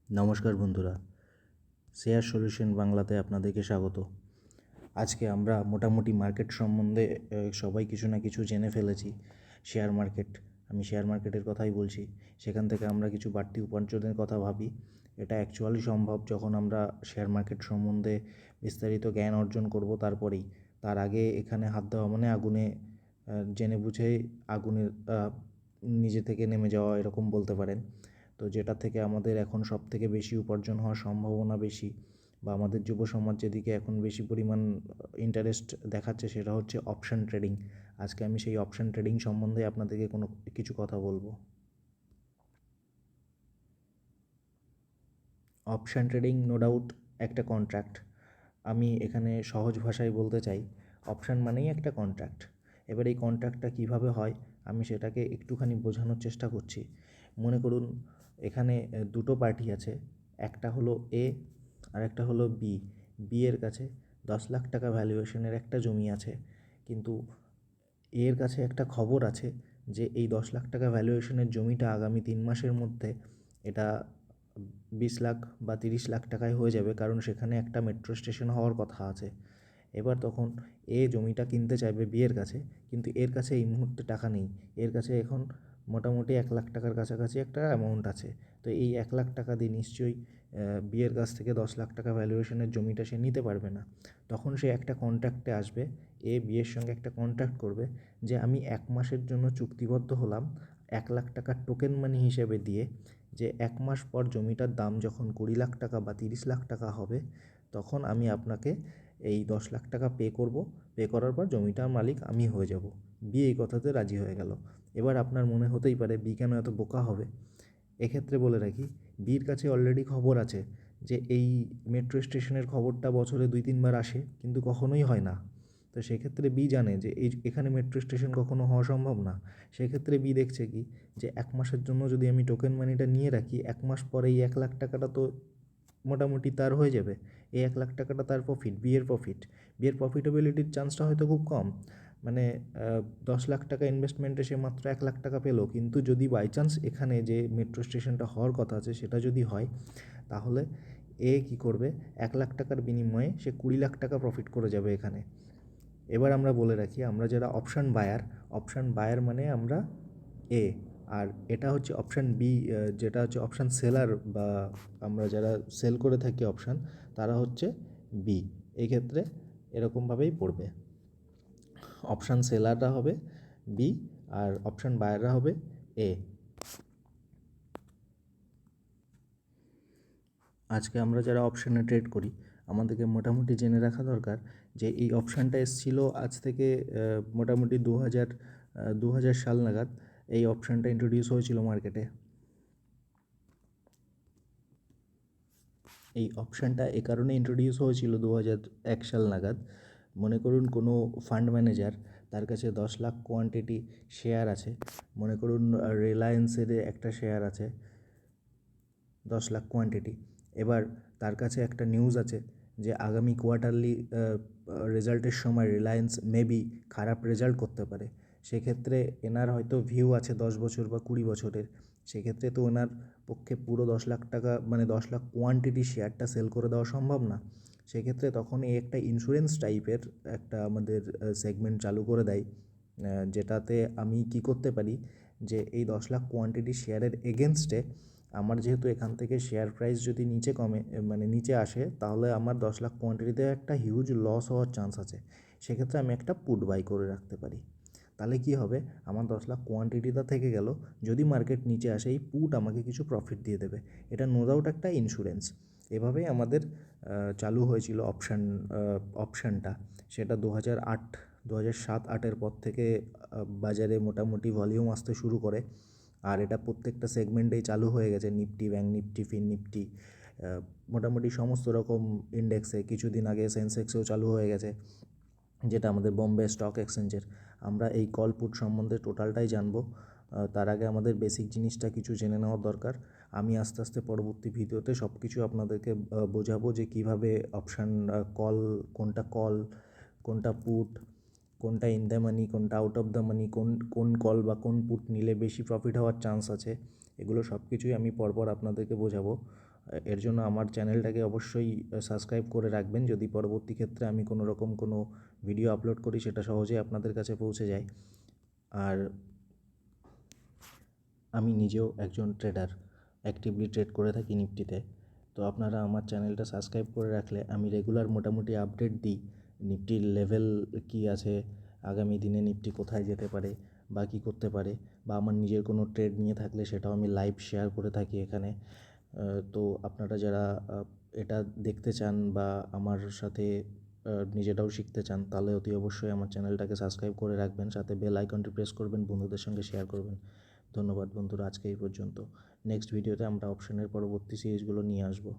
নমস্কার বন্ধুরা, share solution বাংলাতে আপনাদেরকে স্বাগত। আজকে আমরা মোটামুটি মার্কেট সম্বন্ধে সবাই কিছু না কিছু জেনে ফেলেছি। আমি শেয়ার মার্কেটের কথাই বলছি। সেখান থেকে আমরা কিছু বাড়তি উপার্জনের কথা ভাবি। এটা অ্যাকচুয়ালি সম্ভব যখন আমরা শেয়ার মার্কেট সম্বন্ধে বিস্তারিত জ্ঞান অর্জন করব। তার আগে এখানে হাত দেওয়া মানে আগুনে জেনে বুঝে আগুনের নিজে থেকে নেমে যাওয়া, এরকম বলতে পারেন। তো যেটা থেকে আমাদের এখন সব থেকে বেশি উপার্জন হওয়ার সম্ভাবনা বেশি, বা আমাদের যুব সমাজ যেদিকে এখন বেশি পরিমাণ ইন্টারেস্ট দেখাচ্ছে, সেটা হচ্ছে অপশান ট্রেডিং। আজকে আমি সেই অপশান ট্রেডিং সম্বন্ধে আপনাদেরকে কিছু কথা বলবো। অপশান ট্রেডিং নো ডাউট একটা কন্ট্রাক্ট। আমি এখানে সহজ ভাষায় বলতে চাই, অপশান মানেই একটা কন্ট্রাক্ট। এবার এই কন্ট্রাক্টটা কীভাবে হয় আমি সেটাকে একটুখানি বোঝানোর চেষ্টা করছি। মনে করুন এখানে দুটো পার্টি আছে, একটা হলো এ আর একটা হলো বি। বি এর কাছে 10 লাখ টাকা ভ্যালুয়েশনের একটা জমি আছে, কিন্তু এর কাছে একটা খবর আছে যে এই 10 লাখ টাকা ভ্যালুয়েশনের জমিটা আগামী 3 মাসের মধ্যে এটা 20 লাখ বা 30 লাখ টাকায় হয়ে যাবে, কারণ সেখানে একটা মেট্রো স্টেশন হওয়ার কথা আছে। এবার তখন এ জমিটা কিনতে চাইবে বিয়ের কাছে, কিন্তু এর কাছে এই মুহূর্তে টাকা নেই। এর কাছে এখন মোটামুটি 1 লাখ টাকার কাছাকাছি একটা অ্যামাউন্ট আছে। তো এই 1 লাখ টাকা দিয়ে নিশ্চয়ই বিয়ের কাছ থেকে 10 লাখ টাকা ভ্যালুয়েশনের জমিটা সে নিতে পারবে না। তখন সে একটা কন্ট্রাক্টে আসবে, এ বিয়ের সঙ্গে একটা কন্ট্রাক্ট করবে যে আমি 1 মাসের জন্য চুক্তিবদ্ধ হলাম 1 লাখ টাকার টোকেন মানি হিসেবে দিয়ে, যে 1 মাস পর জমিটার দাম যখন 20 লাখ টাকা বা 30 লাখ টাকা হবে, তখন আমি আপনাকে এই 10 লাখ টাকা পে করব। পে করার পর জমিটার মালিক আমি হয়ে যাব। বি এই কথাতে রাজি হয়ে গেল। এবার আপনার মনে হতেই পারে বি কেন এত বোকা হবে। এক্ষেত্রে বলে রাখি, বির কাছে অলরেডি খবর আছে যে এই মেট্রো স্টেশনের খবরটা বছরে 2-3 বার আসে, কিন্তু কখনোই হয় না। তো সেক্ষেত্রে বি জানে যে এখানে মেট্রো স্টেশন কখনো হওয়া সম্ভব না। সেক্ষেত্রে বি দেখছে কি, যে 1 মাসের জন্য যদি আমি টোকেন মানিটা নিয়ে রাখি, 1 মাস পরে এই 1 লাখ টাকাটা তো মোটামুটি তার হয়ে যাবে। এই 1 লাখ টাকাটা তার প্রফিট, বিয়ের প্রফিটেবিলিটির চান্সটা হয়তো খুব কম। মানে 10 লাখ টাকা ইনভেস্টমেন্টে সে মাত্র 1 লাখ টাকা পেলো, কিন্তু যদি বাই চান্স এখানে যে মেট্রো স্টেশনটা হওয়ার কথা আছে সেটা যদি হয়, তাহলে এ কী করবে, 1 লাখ টাকার বিনিময়ে সে 20 লাখ টাকা প্রফিট করে যাবে এখানে। এবার আমরা বলে রাখি, আমরা যারা অপশান বায়ার মানে আমরা এ, আর এটা হচ্ছে অপশান বি, যেটা হচ্ছে অপশান সেলার, বা আমরা যারা সেল করে থাকি অপশান, তারা হচ্ছে বি। এই ক্ষেত্রে এরকমভাবেই পড়বে, অপশান সেলাররা হবে বি আর অপশান বায়াররা হবে এ। আজকে আমরা যারা অপশানে ট্রেড করি, আমাদেরকে মোটামুটি জেনে রাখা দরকার যে এই অপশানটা এসেছিলো আজ থেকে মোটামুটি 2000 সাল নাগাদ এই অপশানটা ইন্ট্রোডিউস হয়েছিল মার্কেটে। এই অপশানটা এ কারণে ইন্ট্রোডিউস হয়েছিল 2001 সাল নাগাদ। মনে করুন কোনো ফান্ড ম্যানেজার, তার কাছে 10 লাখ কোয়ান্টিটি শেয়ার আছে। মনে করুন রিলায়েন্সের একটা শেয়ার আছে 10 লাখ কোয়ান্টিটি। এবার তার কাছে একটা নিউজ আছে যে আগামী কোয়ার্টারলি রেজাল্টের সময় রিলায়েন্স মেবি খারাপ রেজাল্ট করতে পারে। সেক্ষেত্রে এনার হয়তো ভিউ আছে 10 বছর বা 20 বছরের। সেক্ষেত্রে তো ওনার পক্ষে পুরো 10 লাখ টাকা মানে 10 লাখ কোয়ান্টিটি শেয়ারটা সেল করে দেওয়া সম্ভব না। সেক্ষেত্রে তখন এই একটা ইন্স্যুরেন্স টাইপের একটা আমাদের সেগমেন্ট চালু করে দেয়, যেটাতে আমি কি করতে পারি, যে এই 10 লাখ কোয়ান্টিটি শেয়ারের এগেনস্টে আমার যেহেতু এখান থেকে শেয়ার প্রাইস যদি নিচে আসে, তাহলে আমার 10 লাখ কোয়ান্টিটিতে একটা হিউজ লস হওয়ার চান্স আছে। সেক্ষেত্রে আমি একটা পুট বাই করে রাখতে পারি। তাহলে কি হবে, আমার 10 লাখ কোয়ান্টিটিটা থেকে গেল, যদি মার্কেট নিচে আসে এই পুট আমাকে কিছু প্রফিট দিয়ে দেবে। এটা নো ডাউট একটা ইন্স্যুরেন্স। এভাবেই আমাদের চালু হয়েছিল অপশানটা। সেটা 2007-8-এর পর থেকে বাজারে মোটামুটি ভলিউম আসতে শুরু করে। আর এটা প্রত্যেকটা সেগমেন্টেই চালু হয়ে গেছে, নিফটি, ব্যাঙ্ক নিফটি, ফিন নিফটি, মোটামুটি সমস্ত রকম ইন্ডেক্সে। কিছুদিন আগে সেন্সেক্সেও চালু হয়ে গেছে, যেটা আমাদের বোম্বে স্টক এক্সচেঞ্জের। আমরা এই কল পুট সম্বন্ধে টোটালটাই জানবো। তার আগে আমাদের বেসিক জিনিসটা কিছু জেনে নেওয়ার দরকার। আমি আস্তে আস্তে পরবর্তী ভিডিওতে সব কিছু আপনাদেরকে বোঝাবো যে কীভাবে অপশান কল, কোনটা পুট, কোনটা ইন দ্য মানি, কোনটা আউট অফ দ্য মানি, কোন কল বা কোন পুট নিলে বেশি প্রফিট হওয়ার চান্স আছে, এগুলো সব কিছুই আমি পরপর আপনাদেরকে বোঝাবো। এর জন্য আমার চ্যানেলটাকে অবশ্যই সাবস্ক্রাইব করে রাখবেন, যদি পরবর্তী ক্ষেত্রে আমি কোনো রকম কোনো ভিডিও আপলোড করি সেটা সহজেই আপনাদের কাছে পৌঁছে যায়। আর আমি নিজেও একজন ট্রেডার, অ্যাক্টিভলি ট্রেড করে থাকি নিফটিতে। তো আপনারা আমার চ্যানেলটা সাবস্ক্রাইব করে রাখলে আমি রেগুলার মোটামুটি আপডেট দিই, নিফটির লেভেল কী আছে, আগামী দিনে নিফটি কোথায় যেতে পারে বা কী করতে পারে, বা আমার নিজের কোনো ট্রেড নিয়ে থাকলে সেটাও আমি লাইভ শেয়ার করে থাকি এখানে। তো আপনারা যারা এটা দেখতে চান বা আমার সাথে নিজেরাও শিখতে চান, তাহলে অতি অবশ্যই আমার চ্যানেলটাকে সাবস্ক্রাইব করে রাখবেন, সাথে বেল আইকনটি প্রেস করবেন, বন্ধুদের সঙ্গে শেয়ার করবেন। ধন্যবাদ বন্ধুরা, আজকে এই পর্যন্ত। নেক্সট ভিডিওতে আমরা অপশনের পরবর্তী সিরিজগুলো নিয়ে আসবো।